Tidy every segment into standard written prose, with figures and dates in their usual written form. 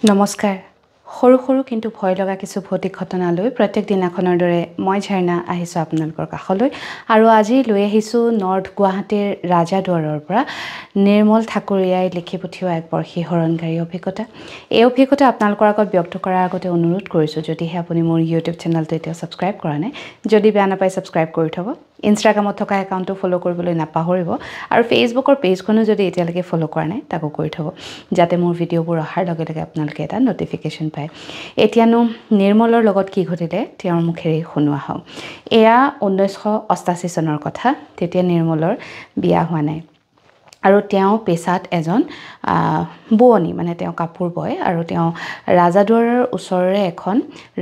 নমস্কাৰ সৰু সৰু কিন্তু ভয় লগা কিছু ভৌতিক ঘটনালৈ প্ৰত্যেক দিনাখনৰ দৰে মই ঝৰ্ণা আহিছোঁ আপোনালোকৰ কাষলৈ আৰু আজি লৈ আহিছোঁ নৰ্থ গুৱাহাটীৰ ৰাজাদুৱাৰৰ পৰা নিৰ্মল ঠাকুৰীয়াই লিখি পঠিওৱা এক বৰ শিহৰণকাৰী অভিজ্ঞতা। এই অভিজ্ঞতা আপোনালোকৰ আগত ব্যক্ত কৰাৰ আগতে অনুৰোধ কৰিছোঁ, যদিহে আপুনি মোৰ ইউটিউব চেনেলটো এতিয়া ছাবস্ক্ৰাইব কৰা নাই, যদি বেয়া নাপায় ছাবস্ক্ৰাইব কৰি থ'ব। ইনষ্টাগ্ৰামত থকা একাউণ্টটো ফ'ল' কৰিবলৈ নাপাহৰিব আৰু ফেচবুকৰ পেজখনো যদি এতিয়ালৈকে ফ'ল' কৰা নাই তাকো কৰি থ'ব, যাতে মোৰ ভিডিঅ'বোৰ অহাৰ লগে লগে আপোনালোকে এটা ন'টিফিকেশ্যন পায়। এতিয়ানো নিৰ্মলৰ লগত কি ঘটিলে তেওঁৰ মুখেৰে শুনোৱা হওক। এয়া 1988 চনৰ কথা। তেতিয়া নিৰ্মলৰ বিয়া হোৱা নাই আৰু তেওঁ পেছাত এজন বোৱনী, মানে তেওঁ কাপোৰ বয় আৰু তেওঁ ৰাজাদুৱাৰৰ ওচৰৰে এখন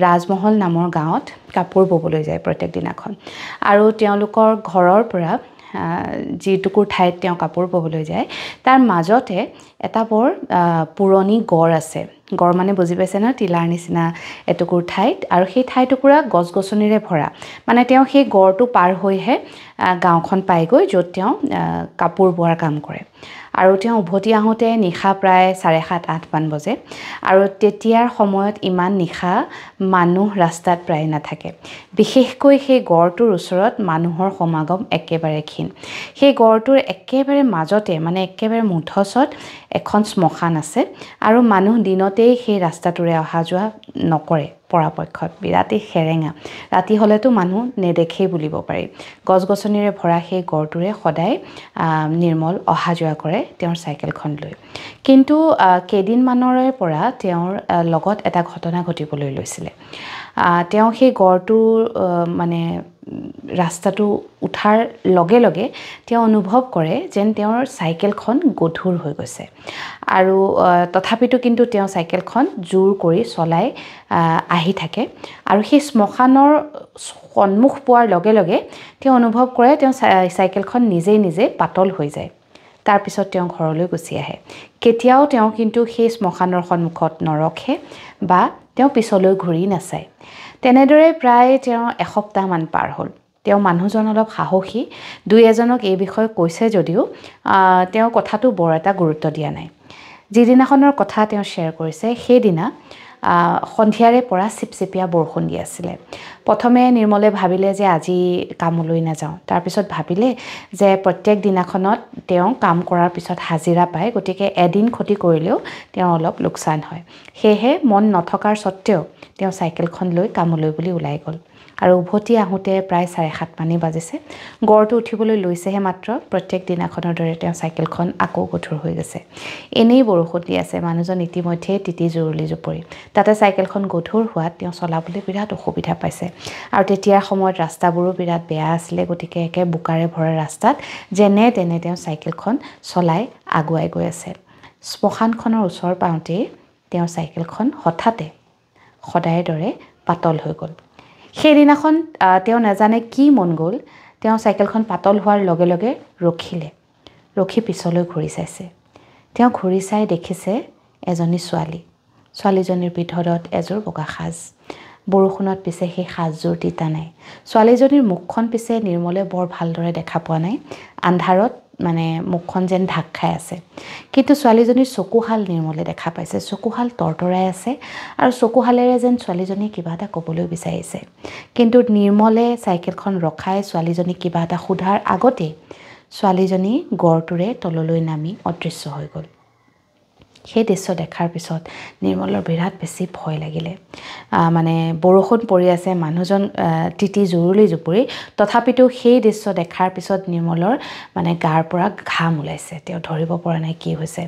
ৰাজমহল নামৰ গাঁৱত কাপোৰ ববলৈ যায় প্ৰত্যেক দিনাখন। আৰু তেওঁলোকৰ ঘৰৰ পৰা যিটুকুৰ ঠাইত তেওঁ কাপোৰ ববলৈ যায় তাৰ মাজতে এটা বৰ পুৰণি গড় আছে। গড় মানে বুজি পাইছে ন, টিলাৰ নিচিনা এটুকুৰ ঠাইত, আৰু সেই ঠাইটুকুৰা গছ গছনিৰে ভৰা। মানে তেওঁ সেই গড়টো পাৰ হৈহে গাঁওখন পায়গৈ, য'ত তেওঁ কাপোৰ বোৱাৰ কাম কৰে। আৰু তেওঁ উভতি আহোঁতে নিশা প্ৰায় 7:30-8 মান বজে। আৰু তেতিয়াৰ সময়ত ইমান নিশা মানুহ ৰাস্তাত প্ৰায় নাথাকে। বিশেষকৈ সেই গড়টোৰ ওচৰত মানুহৰ সমাগম একেবাৰে ক্ষীণ। সেই গড়টোৰ একেবাৰে মাজতে, মানে একেবাৰে মুধচত এখন শ্মশান আছে আৰু মানুহ দিনতেই সেই ৰাস্তাটোৰে অহা যোৱা নকৰে পৰাপক্ষত। বিৰাটেই সেৰেঙা, ৰাতি হ'লেতো মানুহ নেদেখেই বুলিব পাৰি। গছ গছনিৰে ভৰা সেই গড়টোৰে সদায় নিৰ্মল অহা যোৱা কৰে তেওঁৰ চাইকেলখন লৈ। কিন্তু কেইদিনমানৰে পৰা তেওঁৰ লগত এটা ঘটনা ঘটিবলৈ লৈছিলে। তেওঁ সেই গড়টোৰ মানে ৰাস্তাটো উঠাৰ লগে লগে তেওঁ অনুভৱ কৰে যেন তেওঁৰ চাইকেলখন গধুৰ হৈ গৈছে। আৰু তথাপিতো কিন্তু তেওঁ চাইকেলখন জোৰ কৰি চলাই আহি থাকে। আৰু সেই শ্মশানৰ সন্মুখ পোৱাৰ লগে লগে তেওঁ অনুভৱ কৰে তেওঁ চাইকেলখন নিজে নিজে পাতল হৈ যায়। তাৰপিছত তেওঁ ঘৰলৈ গুচি আহে। কেতিয়াও তেওঁ কিন্তু সেই শ্মশানৰ সন্মুখত নৰখে বা তেওঁ পিছলৈ ঘূৰি নাচায়। তেনেদৰে প্ৰায় তেওঁ এসপ্তাহমান পাৰ হ'ল। তেওঁ মানুহজন অলপ সাহসী, দুই এজনক এই বিষয়ে কৈছে যদিও তেওঁ কথাটো বৰ এটা গুৰুত্ব দিয়া নাই। যিদিনাখনৰ কথা তেওঁ শ্বেয়াৰ কৰিছে, সেইদিনা সন্ধিয়াৰে পৰা চিপচিপীয়া বৰষুণ দি আছিলে। প্ৰথমে নিৰ্মলে ভাবিলে যে আজি কামলৈ নাযাওঁ। তাৰপিছত ভাবিলে যে প্ৰত্যেক দিনাখনত তেওঁ কাম কৰাৰ পিছত হাজিৰা পায়, গতিকে এদিন ক্ষতি কৰিলেও তেওঁ অলপ লোকচান হয়। সেয়েহে মন নথকাৰ স্বত্তেও তেওঁ চাইকেলখন লৈ কামলৈ বুলি ওলাই গ'ল। আৰু উভতি আহোঁতে প্ৰায় 7:30 মানেই বাজিছে। গড়টো উঠিবলৈ লৈছেহে মাত্ৰ, প্ৰত্যেক দিনাখনৰ দৰে তেওঁ চাইকেলখন আকৌ গধুৰ হৈ গৈছে। এনেই বৰষুণ দি আছে, মানুহজন ইতিমধ্যে তিতি জুৰুলি জুপুৰি। তাতে চাইকেলখন গধুৰ হোৱাত তেওঁ চলাবলৈ বিৰাট অসুবিধা পাইছে। আৰু তেতিয়াৰ সময়ত ৰাস্তাবোৰো বিৰাট বেয়া আছিলে, গতিকে একে বোকাৰে ভৰা ৰাস্তাত যেনে তেনে তেওঁ চাইকেলখন চলাই আগুৱাই গৈ আছে। শ্মশানখনৰ ওচৰ পাওঁতেই তেওঁ চাইকেলখন হঠাতে সদায়ৰ দৰে পাতল হৈ গ'ল। সেইদিনাখন তেওঁ নাজানে কি মন গ'ল, তেওঁ চাইকেলখন পাতল হোৱাৰ লগে লগে ৰখিলে। ৰখি পিছলৈ ঘূৰি চাইছে। তেওঁ ঘূৰি চাই দেখিছে এজনী ছোৱালী। ছোৱালীজনীৰ পিঠৰত এযোৰ বগা সাজ। বৰষুণত পিছে সেই সাজযোৰ তিতা নাই। ছোৱালীজনীৰ মুখখন পিছে নিৰ্মলে বৰ ভালদৰে দেখা পোৱা নাই। আন্ধাৰত মানে মুখখন যেন ঢাক খাই আছে। কিন্তু ছোৱালীজনীৰ চকুহাল নিৰ্মলে দেখা পাইছে। চকুহাল তৰতৰাই আছে আৰু চকুহালেৰে যেন ছোৱালীজনীয়ে কিবা এটা ক'বলৈ বিচাৰিছে। কিন্তু নিৰ্মলে চাইকেলখন ৰখাই ছোৱালীজনীক কিবা এটা সোধাৰ আগতেই ছোৱালীজনী গড়টোৰে তললৈ নামি অদৃশ্য হৈ গ'ল। সেই দৃশ্য দেখাৰ পিছত নিৰ্মলৰ বিৰাট বেছি ভয় লাগিলে। মানে বৰষুণ পৰি আছে, মানুহজন তিতি জুৰুলি জুপুৰি, তথাপিতো সেই দৃশ্য দেখাৰ পিছত নিৰ্মলৰ মানে গাৰ পৰা ঘাম ওলাইছে। তেওঁ ধৰিব পৰা নাই কি হৈছে।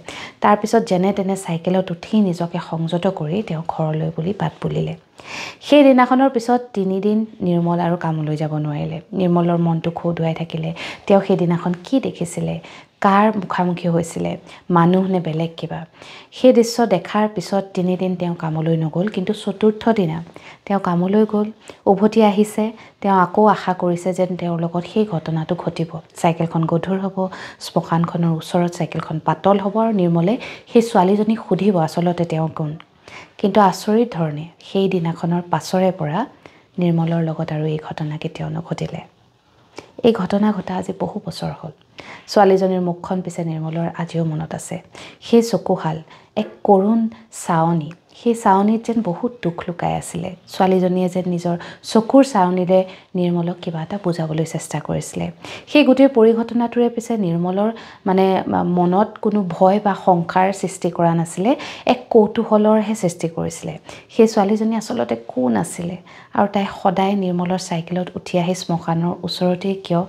তাৰপিছত যেনে তেনে চাইকেলত উঠি নিজকে সংযত কৰি তেওঁ ঘৰলৈ বুলি বাট বুলিলে। সেই দিনাখনৰ পিছত 3 দিন নিৰ্মল আৰু কামলৈ যাব নোৱাৰিলে। নিৰ্মলৰ মনটো খোদুৱাই থাকিলে। তেওঁ সেইদিনাখন কি দেখিছিলে, কাৰ মুখামুখি হৈছিলে, মানুহ নে বেলেগ কিবা। সেই দৃশ্য দেখাৰ পিছত 3 দিন তেওঁ কামলৈ নগ'ল। কিন্তু 4ৰ্থ দিনা তেওঁ কামলৈ গ'ল, উভতি আহিছে। তেওঁ আকৌ আশা কৰিছে যেন তেওঁৰ লগত সেই ঘটনাটো ঘটিব। চাইকেলখন গধুৰ হ'ব, শ্মশানখনৰ ওচৰত চাইকেলখন পাতল হ'ব আৰু নিৰ্মলে সেই ছোৱালীজনীক সুধিব আচলতে তেওঁ কোন। কিন্তু আচৰিত ধৰণে সেই দিনাখনৰ পাছৰে পৰা নিৰ্মলৰ লগত আৰু এই ঘটনা কেতিয়াও নঘটিলে। এই ঘটনা ঘটা আজি বহু বছৰ হ'ল। ছোৱালীজনীৰ মুখখন পিছে নিৰ্মলৰ আজিও মনত আছে। সেই চকুহাল এক কৰুণ চাৱনী সেই চাৱনীত যেন বহুত দুখ লুকাই আছিলে ছোৱালীজনীয়ে যেন নিজৰ চকুৰ চাৱনীৰে নিৰ্মলক কিবা এটা বুজাবলৈ চেষ্টা কৰিছিলে সেই গোটেই পৰিঘটনাটোৰে পিছে নিৰ্মলৰ মানে মনত কোনো ভয় বা শংকাৰ সৃষ্টি কৰা নাছিলে এক কৌতূহলৰহে সৃষ্টি কৰিছিলে সেই ছোৱালীজনী আচলতে কোন আছিলে আৰু তাই সদায় নিৰ্মলৰ চাইকেলত উঠি আহি শ্মশানৰ ওচৰতে কিয়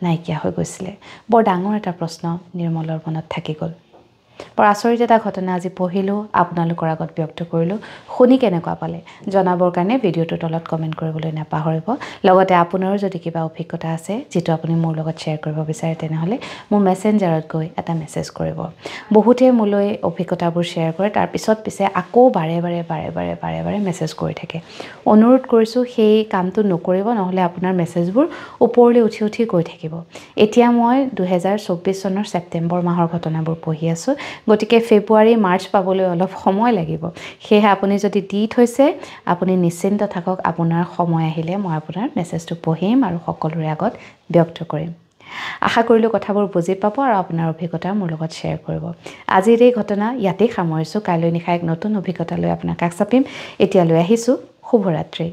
নাইকিয়া হৈ গৈছিলে বৰ ডাঙৰ এটা প্ৰশ্ন নিৰ্মলৰ মনত থাকি গ'ল বৰ আচৰিত এটা ঘটনা আজি পঢ়িলোঁ আপোনালোকৰ আগত ব্যক্ত কৰিলোঁ শুনি কেনেকুৱা পালে জনাবৰ কাৰণে ভিডিঅ'টোৰ তলত কমেণ্ট কৰিবলৈ নাপাহৰিব লগতে আপোনাৰো যদি কিবা অভিজ্ঞতা আছে যিটো আপুনি মোৰ লগত শ্বেয়াৰ কৰিব বিচাৰে তেনেহ'লে মোৰ মেছেঞ্জাৰত গৈ এটা মেছেজ কৰিব বহুতে মোলৈ অভিজ্ঞতাবোৰ শ্বেয়াৰ কৰে তাৰপিছত পিছে আকৌ বাৰে বাৰে মেছেজ কৰি থাকে অনুৰোধ কৰিছোঁ সেই কামটো নকৰিব নহ'লে আপোনাৰ মেছেজবোৰ ওপৰলৈ উঠি গৈ থাকিব এতিয়া মই 2024 চনৰ ছেপ্টেম্বৰ মাহৰ ঘটনাবোৰ পঢ়ি আছোঁ গতিকে ফেব্ৰুৱাৰী মাৰ্চ পাবলৈ অলপ সময় লাগিব সেয়ে আপুনি যদি দি থৈছে আপুনি নিশ্চিন্ত থাকক আপোনাৰ সময় আহিলে মই আপোনাৰ মেছেজটো পঢ়িম আৰু সকলোৰে আগত ব্যক্ত কৰিম আশা কৰিলোঁ কথাবোৰ বুজি পাব আৰু আপোনাৰ অভিজ্ঞতা মোৰ লগত শ্বেয়াৰ কৰিব আজিৰ এই ঘটনা ইয়াতেই সামৰিছোঁ কাইলৈ নিশা এক নতুন অভিজ্ঞতা লৈ আপোনাক কাষ চাপিম এতিয়ালৈ আহিছোঁ শুভৰাত্ৰি